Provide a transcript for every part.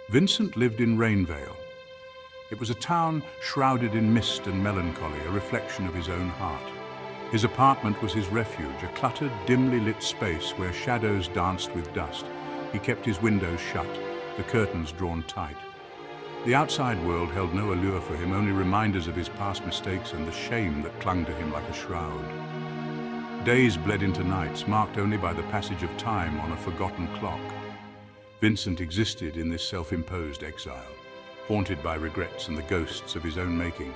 Vincent lived in Rainvale. It was a town shrouded in mist and melancholy, a reflection of his own heart. His apartment was his refuge, a cluttered, dimly lit space where shadows danced with dust. He kept his windows shut, the curtains drawn tight. The outside world held no allure for him, only reminders of his past mistakes and the shame that clung to him like a shroud. Days bled into nights, marked only by the passage of time on a forgotten clock. Vincent existed in this self-imposed exile, haunted by regrets and the ghosts of his own making.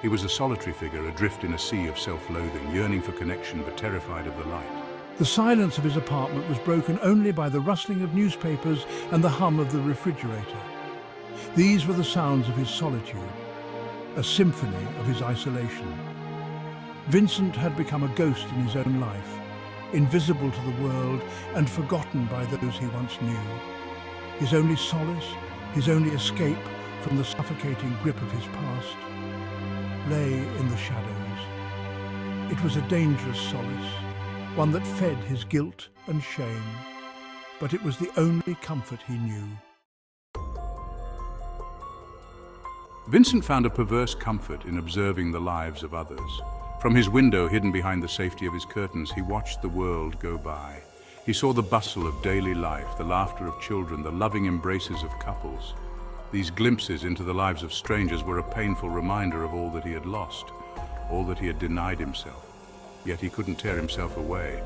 He was a solitary figure, adrift in a sea of self-loathing, yearning for connection but terrified of the light. The silence of his apartment was broken only by the rustling of newspapers and the hum of the refrigerator. These were the sounds of his solitude, a symphony of his isolation. Vincent had become a ghost in his own life, invisible to the world and forgotten by those he once knew. His only solace, his only escape from the suffocating grip of his past, lay in the shadows. It was a dangerous solace, one that fed his guilt and shame, but it was the only comfort he knew. Vincent found a perverse comfort in observing the lives of others. From his window, hidden behind the safety of his curtains, he watched the world go by. He saw the bustle of daily life, the laughter of children, the loving embraces of couples. These glimpses into the lives of strangers were a painful reminder of all that he had lost, all that he had denied himself. Yet he couldn't tear himself away.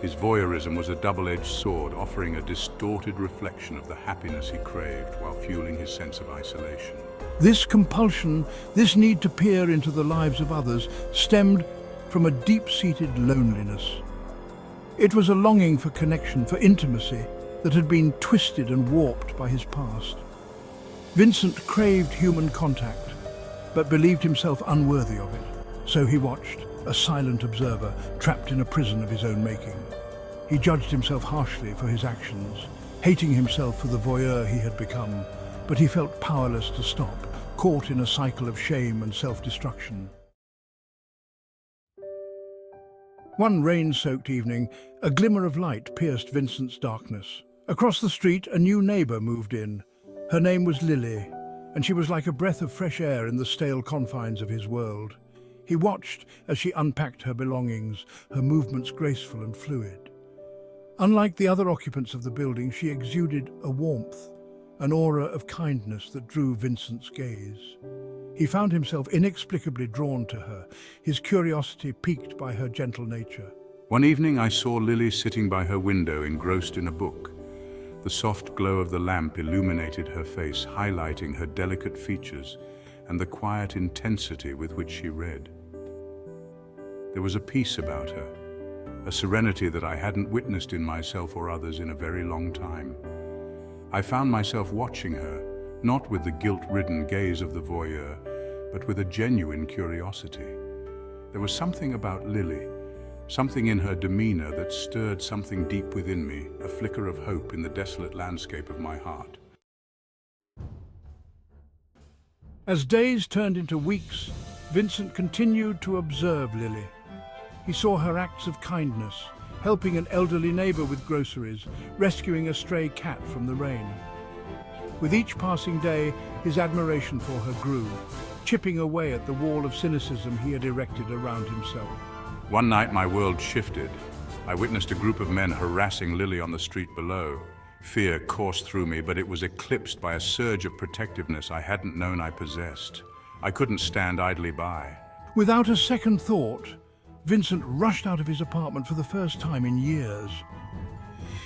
His voyeurism was a double-edged sword, offering a distorted reflection of the happiness he craved while fueling his sense of isolation. This compulsion, this need to peer into the lives of others, stemmed from a deep-seated loneliness. It was a longing for connection, for intimacy, that had been twisted and warped by his past. Vincent craved human contact, but believed himself unworthy of it. So he watched, a silent observer, trapped in a prison of his own making. He judged himself harshly for his actions, hating himself for the voyeur he had become, but he felt powerless to stop, caught in a cycle of shame and self-destruction. One rain-soaked evening, a glimmer of light pierced Vincent's darkness. Across the street, a new neighbour moved in. Her name was Lily, and she was like a breath of fresh air in the stale confines of his world. He watched as she unpacked her belongings, her movements graceful and fluid. Unlike the other occupants of the building, she exuded a warmth, an aura of kindness that drew Vincent's gaze. He found himself inexplicably drawn to her, his curiosity piqued by her gentle nature. One evening I saw Lily sitting by her window, engrossed in a book. The soft glow of the lamp illuminated her face, highlighting her delicate features and the quiet intensity with which she read. There was a peace about her, a serenity that I hadn't witnessed in myself or others in a very long time. I found myself watching her, not with the guilt-ridden gaze of the voyeur, but with a genuine curiosity. There was something about Lily, something in her demeanor that stirred something deep within me, a flicker of hope in the desolate landscape of my heart. As days turned into weeks, Vincent continued to observe Lily. He saw her acts of kindness, helping an elderly neighbor with groceries, rescuing a stray cat from the rain. With each passing day, his admiration for her grew, chipping away at the wall of cynicism he had erected around himself. One night my world shifted. I witnessed a group of men harassing Lily on the street below. Fear coursed through me, but it was eclipsed by a surge of protectiveness I hadn't known I possessed. I couldn't stand idly by. Without a second thought, Vincent rushed out of his apartment for the first time in years.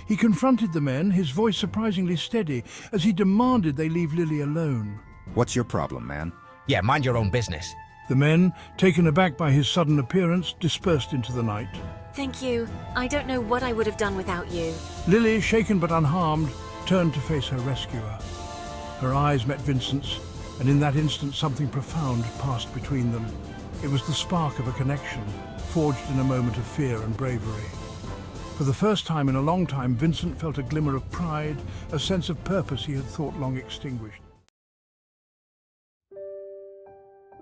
He confronted the men, his voice surprisingly steady, as he demanded they leave Lily alone. What's your problem, man? Yeah, mind your own business. The men, taken aback by his sudden appearance, dispersed into the night. Thank you. I don't know what I would have done without you. Lily, shaken but unharmed, turned to face her rescuer. Her eyes met Vincent's, and in that instant something profound passed between them. It was the spark of a connection, forged in a moment of fear and bravery. For the first time in a long time, Vincent felt a glimmer of pride, a sense of purpose he had thought long extinguished.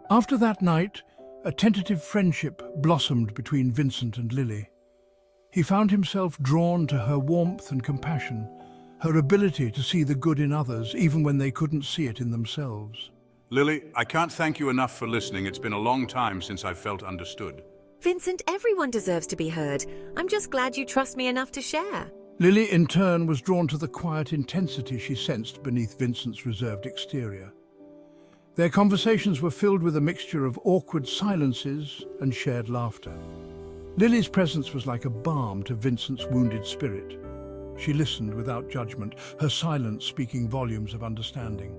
After that night, a tentative friendship blossomed between Vincent and Lily. He found himself drawn to her warmth and compassion, her ability to see the good in others even when they couldn't see it in themselves. Lily, I can't thank you enough for listening. It's been a long time since I felt understood. Vincent, everyone deserves to be heard. I'm just glad you trust me enough to share. Lily, in turn, was drawn to the quiet intensity she sensed beneath Vincent's reserved exterior. Their conversations were filled with a mixture of awkward silences and shared laughter. Lily's presence was like a balm to Vincent's wounded spirit. She listened without judgment, her silence speaking volumes of understanding.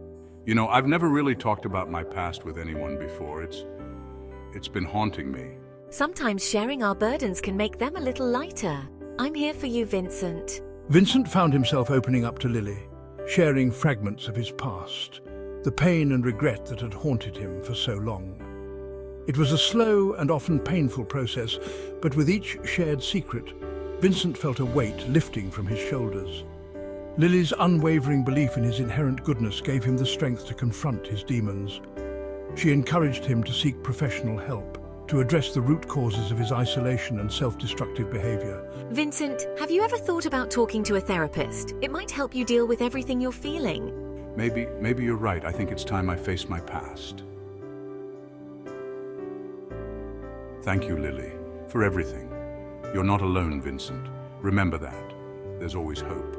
You know, I've never really talked about my past with anyone before. It's been haunting me. Sometimes sharing our burdens can make them a little lighter. I'm here for you, Vincent. Vincent found himself opening up to Lily, sharing fragments of his past, the pain and regret that had haunted him for so long. It was a slow and often painful process, but with each shared secret, Vincent felt a weight lifting from his shoulders. Lily's unwavering belief in his inherent goodness gave him the strength to confront his demons. She encouraged him to seek professional help, to address the root causes of his isolation and self-destructive behavior. Vincent, have you ever thought about talking to a therapist? It might help you deal with everything you're feeling. Maybe you're right. I think it's time I face my past. Thank you, Lily, for everything. You're not alone, Vincent. Remember that. There's always hope.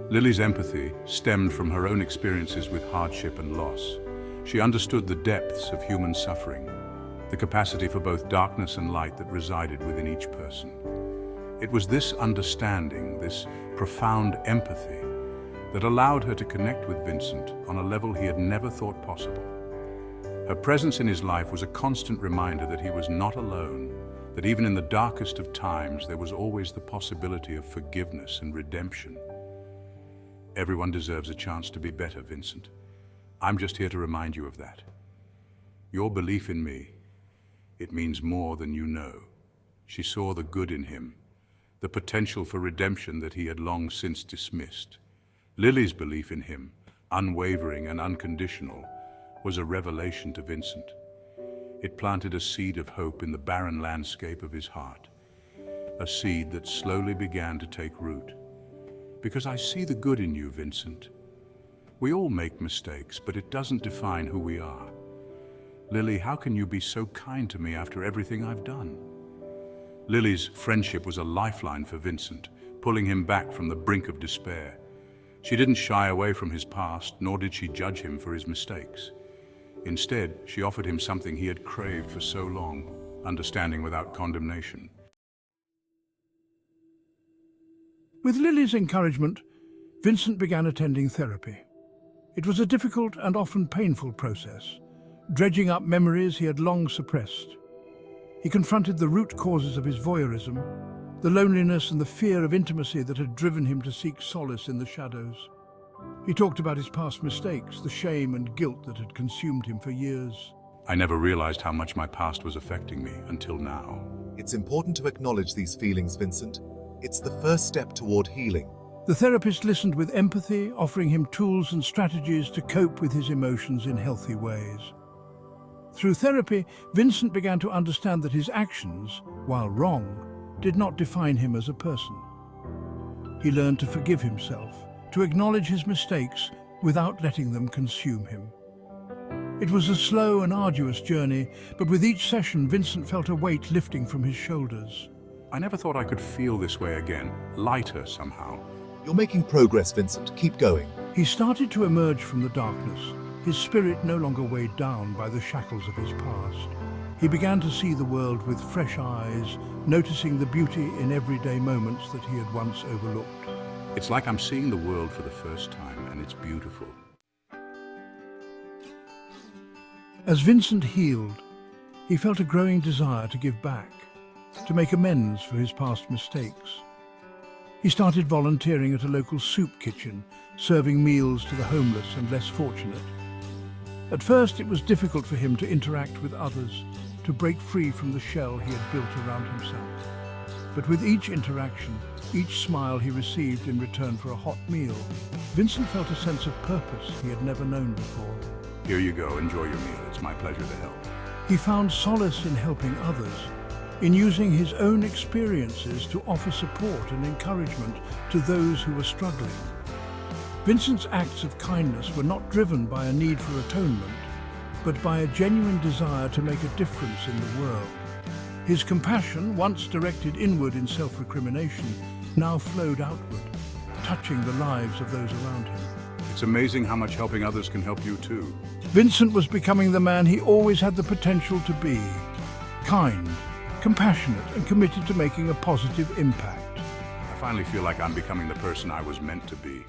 Lily's empathy stemmed from her own experiences with hardship and loss. She understood the depths of human suffering, the capacity for both darkness and light that resided within each person. It was this understanding, this profound empathy, that allowed her to connect with Vincent on a level he had never thought possible. Her presence in his life was a constant reminder that he was not alone, that even in the darkest of times there was always the possibility of forgiveness and redemption. Everyone deserves a chance to be better, Vincent. I'm just here to remind you of that. Your belief in me, it means more than you know. She saw the good in him, the potential for redemption that he had long since dismissed. Lily's belief in him, unwavering and unconditional, was a revelation to Vincent. It planted a seed of hope in the barren landscape of his heart, a seed that slowly began to take root. Because I see the good in you, Vincent. We all make mistakes, but it doesn't define who we are. Lily, how can you be so kind to me after everything I've done? Lily's friendship was a lifeline for Vincent, pulling him back from the brink of despair. She didn't shy away from his past, nor did she judge him for his mistakes. Instead, she offered him something he had craved for so long, understanding without condemnation. With Lily's encouragement, Vincent began attending therapy. It was a difficult and often painful process, dredging up memories he had long suppressed. He confronted the root causes of his voyeurism, the loneliness and the fear of intimacy that had driven him to seek solace in the shadows. He talked about his past mistakes, the shame and guilt that had consumed him for years. I never realized how much my past was affecting me until now. It's important to acknowledge these feelings, Vincent. It's the first step toward healing. The therapist listened with empathy, offering him tools and strategies to cope with his emotions in healthy ways. Through therapy, Vincent began to understand that his actions, while wrong, did not define him as a person. He learned to forgive himself, to acknowledge his mistakes without letting them consume him. It was a slow and arduous journey, but with each session, Vincent felt a weight lifting from his shoulders. I never thought I could feel this way again, lighter somehow. You're making progress, Vincent. Keep going. He started to emerge from the darkness, his spirit no longer weighed down by the shackles of his past. He began to see the world with fresh eyes, noticing the beauty in everyday moments that he had once overlooked. It's like I'm seeing the world for the first time, and it's beautiful. As Vincent healed, he felt a growing desire to give back, to make amends for his past mistakes. He started volunteering at a local soup kitchen, serving meals to the homeless and less fortunate. At first, it was difficult for him to interact with others, to break free from the shell he had built around himself. But with each interaction, each smile he received in return for a hot meal, Vincent felt a sense of purpose he had never known before. Here you go, enjoy your meal. It's my pleasure to help. He found solace in helping others, in using his own experiences to offer support and encouragement to those who were struggling. Vincent's acts of kindness were not driven by a need for atonement, but by a genuine desire to make a difference in the world. His compassion, once directed inward in self-recrimination, now flowed outward, touching the lives of those around him. It's amazing how much helping others can help you too. Vincent was becoming the man he always had the potential to be: kind, compassionate, and committed to making a positive impact. I finally feel like I'm becoming the person I was meant to be.